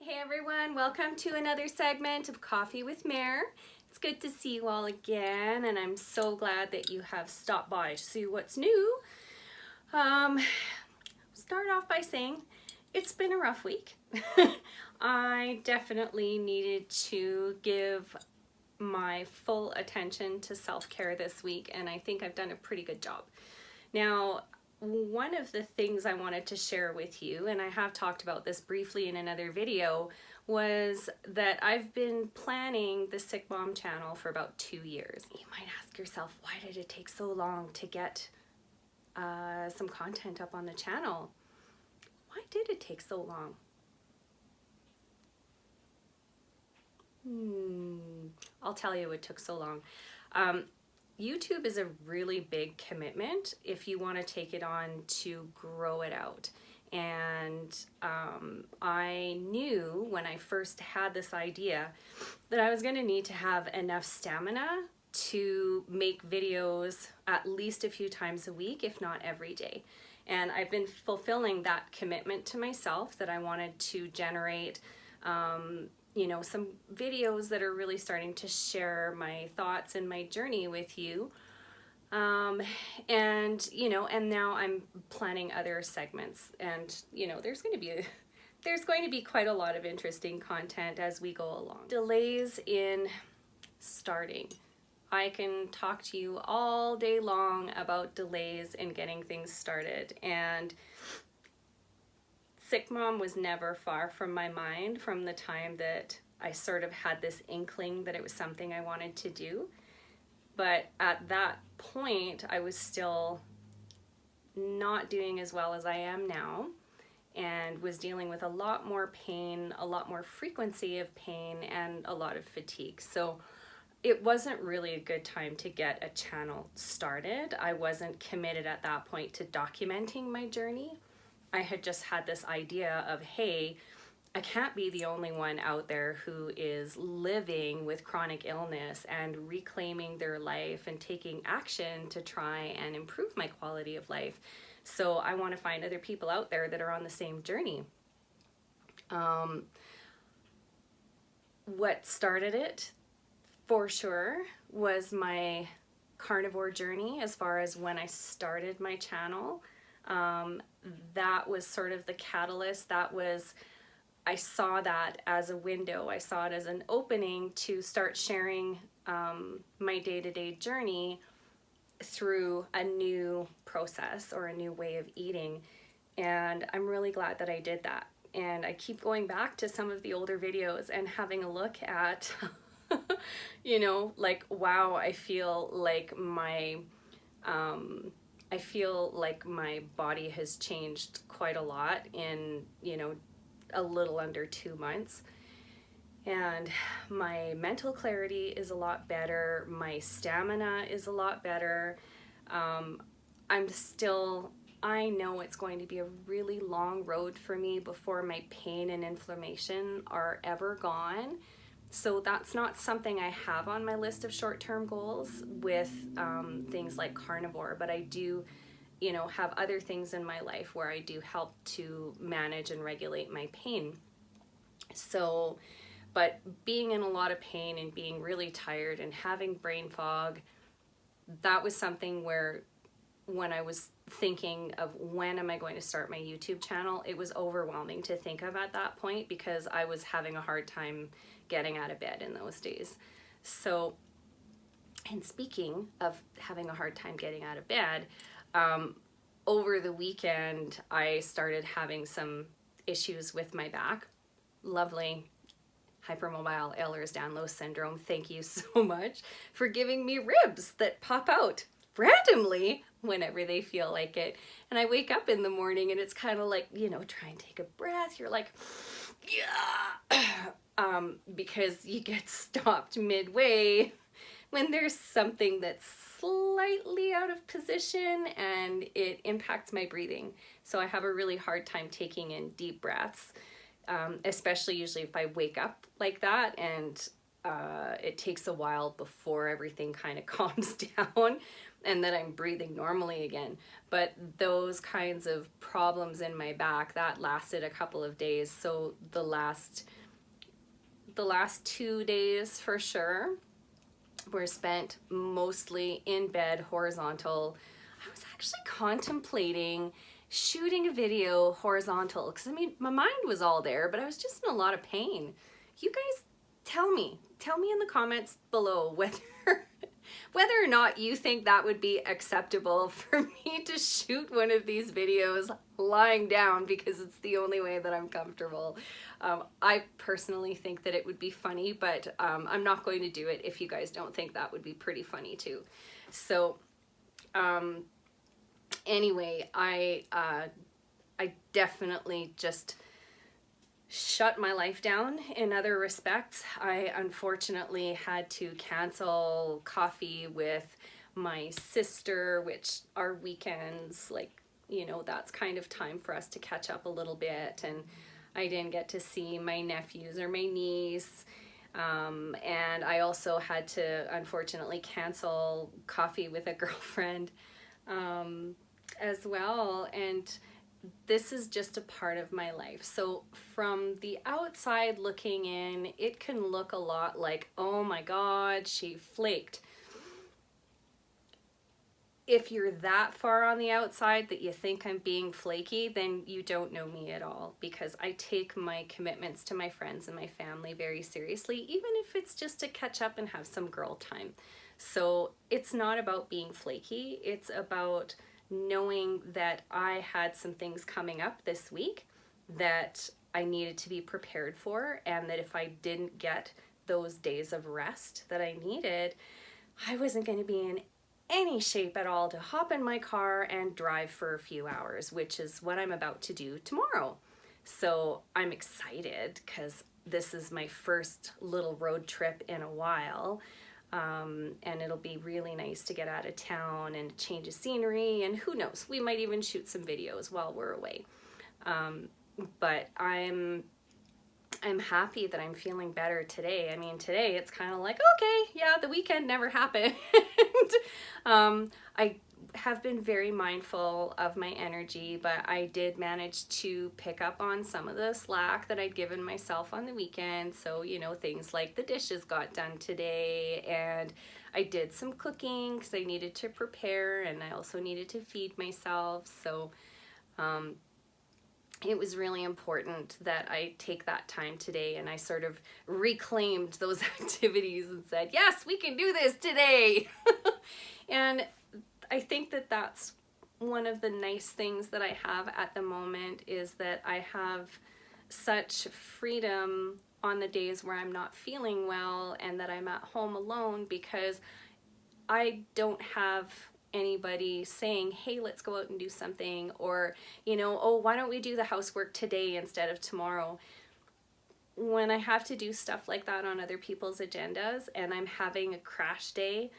Hey everyone, welcome to another segment of Coffee with Mare. It's good to see you all again, and I'm so glad that you have stopped by to see what's new. Start off by saying it's been a rough week. I definitely needed to give my full attention to self-care this week, and I think I've done a pretty good job. Now, one of the things I wanted to share with you, and I have talked about this briefly in another video, was that I've been planning the SickMom channel for about 2 years. You might ask yourself, why did it take so long to get some content up on the channel? Why did it take so long? I'll tell you it took so long. YouTube is a really big commitment if you want to take it on to grow it out. And I knew when I first had this idea that I was going to need to have enough stamina to make videos at least a few times a week, if not every day. And I've been fulfilling that commitment to myself that I wanted to generate some videos that are really starting to share my thoughts and my journey with you. And now I'm planning other segments, and there's going to be quite a lot of interesting content as we go along. Delays in starting. I can talk to you all day long about delays in getting things started, and SickMom was never far from my mind from the time that I sort of had this inkling that it was something I wanted to do. But at that point, I was still not doing as well as I am now, and was dealing with a lot more pain, a lot more frequency of pain, and a lot of fatigue. So it wasn't really a good time to get a channel started. I wasn't committed at that point to documenting my journey. I had just had this idea of, hey, I can't be the only one out there who is living with chronic illness and reclaiming their life and taking action to try and improve my quality of life. So I want to find other people out there that are on the same journey. What started it, for sure, was my carnivore journey as far as when I started my channel. That was sort of the catalyst. I saw that as a window. I saw it as an opening to start sharing my day-to-day journey through a new process or a new way of eating. And I'm really glad that I did that. And I keep going back to some of the older videos and having a look at, wow, I feel like my body has changed quite a lot in, a little under 2 months. And my mental clarity is a lot better. My stamina is a lot better. I know it's going to be a really long road for me before my pain and inflammation are ever gone. So that's not something I have on my list of short-term goals with things like carnivore, but I do have other things in my life where I do help to manage and regulate my pain. So, but being in a lot of pain and being really tired and having brain fog, that was something where when I was thinking of when am I going to start my YouTube channel, it was overwhelming to think of at that point because I was having a hard time getting out of bed in those days. So, and speaking of having a hard time getting out of bed, over the weekend, I started having some issues with my back. Lovely hypermobile Ehlers-Danlos syndrome. Thank you so much for giving me ribs that pop out randomly whenever they feel like it. And I wake up in the morning and it's kind of like, try and take a breath. You're like, yeah, because you get stopped midway when there's something that's slightly out of position and it impacts my breathing. So I have a really hard time taking in deep breaths, especially usually if I wake up like that and it takes a while before everything kind of calms down and that I'm breathing normally again. But those kinds of problems in my back, that lasted a couple of days. So the last 2 days for sure were spent mostly in bed, horizontal. I was actually contemplating shooting a video horizontal because I mean my mind was all there, but I was just in a lot of pain. You guys tell me in the comments below whether or not you think that would be acceptable for me to shoot one of these videos lying down, because it's the only way that I'm comfortable. I personally think that it would be funny, but I'm not going to do it if you guys don't think that would be pretty funny too. So anyway, I definitely just shut my life down in other respects. I unfortunately had to cancel coffee with my sister, which our weekends, like, you know, that's kind of time for us to catch up a little bit, and I didn't get to see my nephews or my niece. And I also had to unfortunately cancel coffee with a girlfriend as well. And this is just a part of my life. So from the outside looking in, it can look a lot like, oh my God, she flaked. If you're that far on the outside that you think I'm being flaky, then you don't know me at all, because I take my commitments to my friends and my family very seriously, even if it's just to catch up and have some girl time. So it's not about being flaky. It's about knowing that I had some things coming up this week that I needed to be prepared for, and that if I didn't get those days of rest that I needed, I wasn't going to be in any shape at all to hop in my car and drive for a few hours, which is what I'm about to do tomorrow. So I'm excited because this is my first little road trip in a while. And it'll be really nice to get out of town and change of scenery, and who knows, we might even shoot some videos while we're away. But I'm happy that I'm feeling better today. I mean, today it's kind of like, okay, yeah, the weekend never happened. I have been very mindful of my energy, but I did manage to pick up on some of the slack that I'd given myself on the weekend. So, you know, things like the dishes got done today, and I did some cooking because I needed to prepare, and I also needed to feed myself. So it was really important that I take that time today, and I sort of reclaimed those activities and said, yes, we can do this today. And I think that that's one of the nice things that I have at the moment, is that I have such freedom on the days where I'm not feeling well and that I'm at home alone, because I don't have anybody saying, hey, let's go out and do something, or, you know, oh, why don't we do the housework today instead of tomorrow? When I have to do stuff like that on other people's agendas and I'm having a crash day,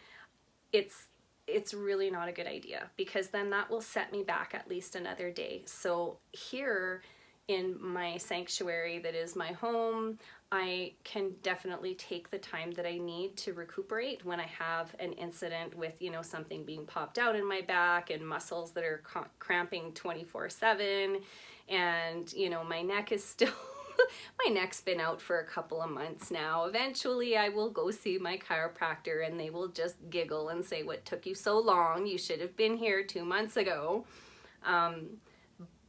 it's really not a good idea, because then that will set me back at least another day. So here in my sanctuary that is my home, I can definitely take the time that I need to recuperate when I have an incident with, you know, something being popped out in my back and muscles that are cramping 24/7, and, you know, my neck is still my neck's been out for a couple of months now. Eventually I will go see my chiropractor and they will just giggle and say, what took you so long? You should have been here 2 months ago.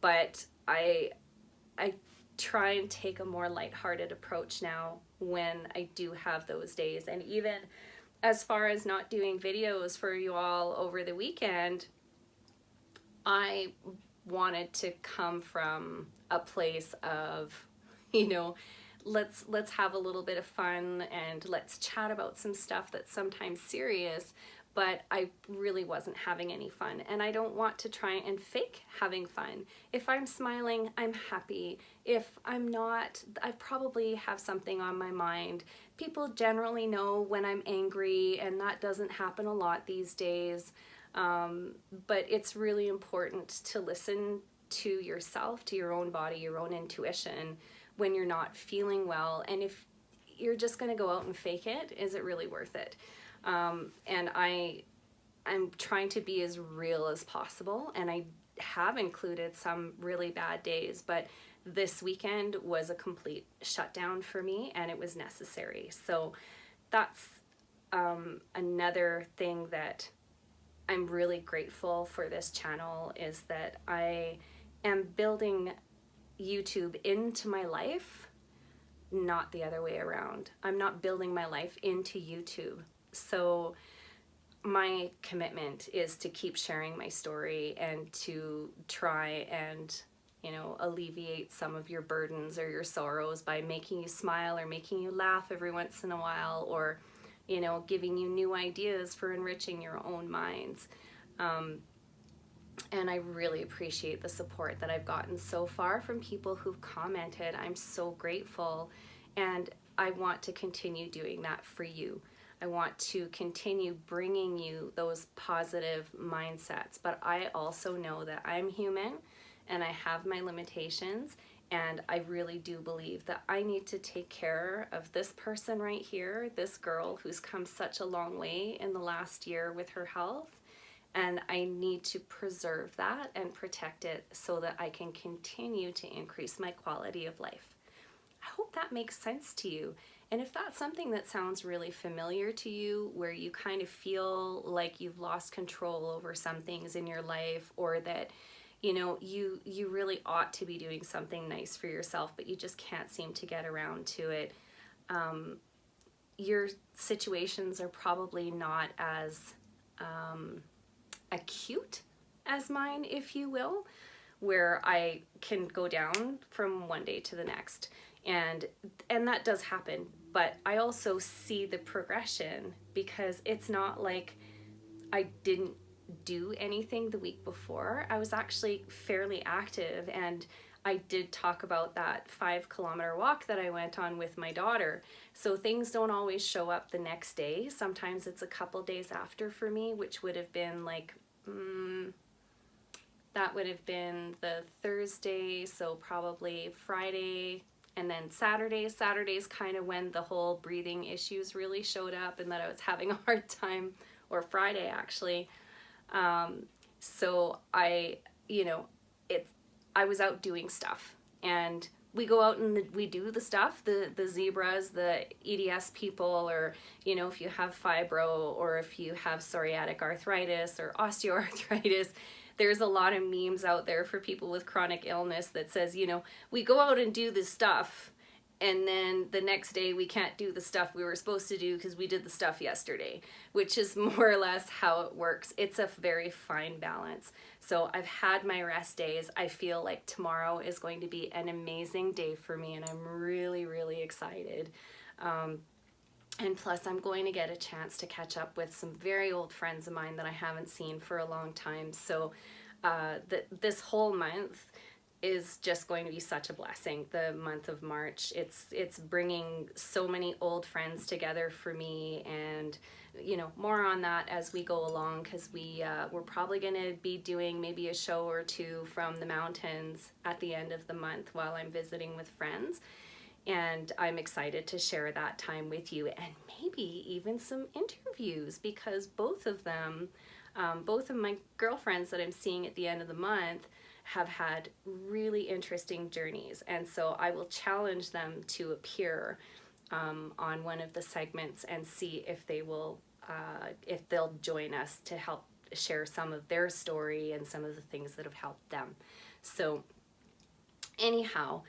But I try and take a more lighthearted approach now when I do have those days. And even as far as not doing videos for you all over the weekend, I wanted to come from a place of, you know, let's have a little bit of fun and let's chat about some stuff that's sometimes serious, but I really wasn't having any fun, and I don't want to try and fake having fun. If I'm smiling, I'm happy. If I'm not, I probably have something on my mind. People generally know when I'm angry, and that doesn't happen a lot these days, but it's really important to listen to yourself, to your own body, your own intuition, when you're not feeling well. And you're just going to go out and fake it. Is it really worth it? And I'm trying to be as real as possible, and I have included some really bad days, but this weekend was a complete shutdown for me, and it was necessary. So that's another thing that I'm really grateful for this channel, is that I am building YouTube into my life, not the other way around. I'm not building my life into YouTube. So my commitment is to keep sharing my story and to try and, you know, alleviate some of your burdens or your sorrows by making you smile or making you laugh every once in a while, or, you know, giving you new ideas for enriching your own minds. And I really appreciate the support that I've gotten so far from people who've commented. I'm so grateful, and I want to continue doing that for you. I want to continue bringing you those positive mindsets, but I also know that I'm human and I have my limitations, and I really do believe that I need to take care of this person right here, this girl who's come such a long way in the last year with her health, and I need to preserve that and protect it so that I can continue to increase my quality of life. I hope that makes sense to you. And if that's something that sounds really familiar to you, where you kind of feel like you've lost control over some things in your life, or that, you know, you really ought to be doing something nice for yourself, but you just can't seem to get around to it, your situations are probably not as acute as mine, if you will, where I can go down from one day to the next. And that does happen, but I also see the progression, because it's not like I didn't do anything the week before. I was actually fairly active, and I did talk about that 5-kilometer walk that I went on with my daughter. So things don't always show up the next day. Sometimes it's a couple days after for me, which would have been like, that would have been the Thursday, so probably Friday. And then Saturday's kind of when the whole breathing issues really showed up and that I was having a hard time, or Friday actually. So I was out doing stuff, and we go out and we do the stuff, the zebras, the EDS people, or, you know, if you have fibro, or if you have psoriatic arthritis or osteoarthritis, there's a lot of memes out there for people with chronic illness that says, you know, we go out and do this stuff, and then the next day we can't do the stuff we were supposed to do because we did the stuff yesterday, which is more or less how it works. It's a very fine balance. So I've had my rest days. I feel like tomorrow is going to be an amazing day for me, and I'm really, really excited. And plus, I'm going to get a chance to catch up with some very old friends of mine that I haven't seen for a long time. So this whole month is just going to be such a blessing. The month of March, it's bringing so many old friends together for me, and, you know, more on that as we go along, because we're probably going to be doing maybe a show or two from the mountains at the end of the month while I'm visiting with friends. And I'm excited to share that time with you, and maybe even some interviews, because both of my girlfriends that I'm seeing at the end of the month have had really interesting journeys. And so I will challenge them to appear on one of the segments and see if they will, if they'll join us to help share some of their story and some of the things that have helped them. So anyhow,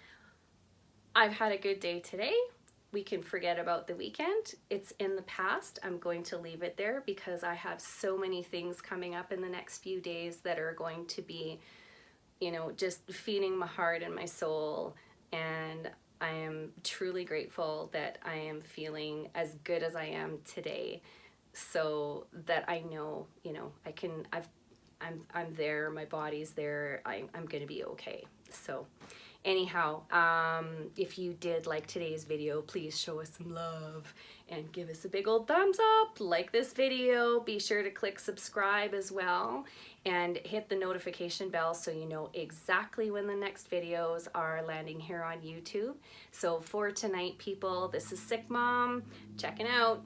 I've had a good day today. We can forget about the weekend. It's in the past. I'm going to leave it there because I have so many things coming up in the next few days that are going to be, you know, just feeding my heart and my soul. And I am truly grateful that I am feeling as good as I am today, so that I know, you know, I'm there, my body's there, I'm going to be okay. So Anyhow, if you did like today's video, please show us some love and give us a big old thumbs up, like this video, be sure to click subscribe as well, and hit the notification bell so you know exactly when the next videos are landing here on YouTube. So for tonight, people, this is SickMom, checking out.